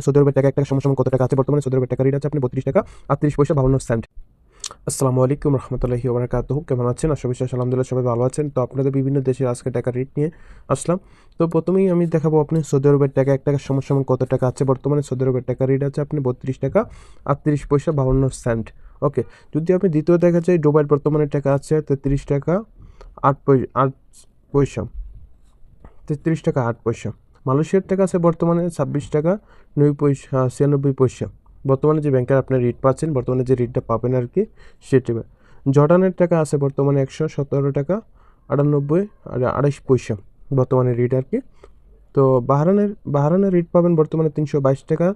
Saudi আরবের টাকা একটা সমসমান কত টাকা আছে বর্তমানে? সৌদি আরবের টাকা রেট আছে আপনি 32 টাকা 38 পয়সা 52 সেন্ট। আসসালামু আলাইকুম রহমতুল্লাহি ওয়া বারাকাতুহু। কেমন আছেন? আশা করি আলহামদুলিল্লাহ সবাই ভালো আছেন। তো আপনাদের বিভিন্ন দেশের আজকে টাকা রেট নিয়ে আসলাম। তো প্রথমেই আমি দেখাবো আপনি সৌদি আরবের টাকা এক টাকার সমসমান কত টাকা আছে বর্তমানে? সৌদি আরবের টাকা রেট আছে আপনি 32 টাকা 38 পয়সা 52 সেন্ট। ওকে, যদি আপনি দ্বিতীয় দেখা যায় দুবাইয়ের বর্তমানে টাকা আছে 33 টাকা 8 পয়সা 33 টাকা 8 পয়সা। মালয়েশিয়ার টাকা আছে বর্তমানে 26 টাকা 9 পয়সা 96 পয়সা। বর্তমানে যে ব্যাংকের আপনার রেট পাচ্ছেন, বর্তমানে যে রেটটা পাবেন আর কি সেটি। জর্ডানের টাকা আছে বর্তমানে 117 টাকা 98 আর 28 পয়সা বর্তমানে রেট আর কি। তো বাহরানের রেট পাবেন বর্তমানে 322 টাকা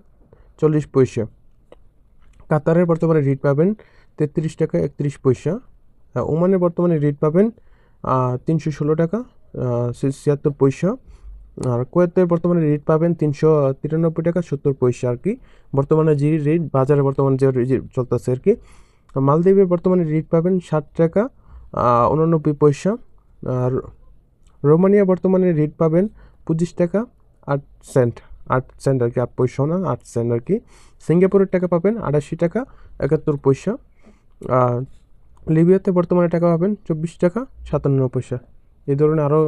40 পয়সা। কাতারের বর্তমানে রেট পাবেন 33 টাকা 31 পয়সা। ওমানের বর্তমানে রেট পাবেন 316 টাকা 76 পয়সা। আর কুয়েতের বর্তমানে রেট পাবেন 393 টাকা 70 পয়সা আর কি। বর্তমানে যে রেট বাজারে বর্তমানে যে চলতেছে আর কি। মালদ্বীপের বর্তমানে রেট পাবেন 60 টাকা 89 পয়সা। আর রোমানিয়া বর্তমানে রেট পাবেন 25 টাকা 8 সেন্ট 8 সেন্ট আর কি, 8 পয়সা না 8 সেন্ট আর কি। সিঙ্গাপুরের টাকা পাবেন 88 টাকা 71 পয়সা। লিবিয়াতে বর্তমানে টাকা পাবেন 24 টাকা 57 পয়সা। এই ধরনের আরও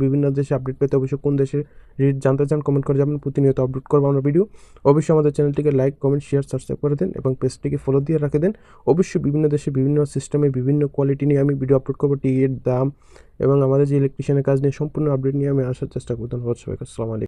বিভিন্ন দেশে আপডেট পেতে অবশ্যই কোন দেশের রেট জানতে চান কমেন্ট করে যাবেন। প্রতিনিয়ত আপডেট করবো আমরা ভিডিও। অবশ্যই আমাদের চ্যানেলটিকে লাইক কমেন্ট শেয়ার সাবস্ক্রাইব করে দেন এবং পেজটিকে ফলো দিয়ে রাখে দেন। অবশ্যই বিভিন্ন দেশে বিভিন্ন সিস্টেমে বিভিন্ন কোয়ালিটি নিয়ে আমি ভিডিও আপলোড করবো। টিকিট দাম এবং আমাদের যে ইলেকট্রিশিয়ানের কাজ নিয়ে সম্পূর্ণ আপডেট নিয়ে আমি আসার চেষ্টা করতাম। ধন্যবাদ সবাইকে। আসসালামু আলাইকুম।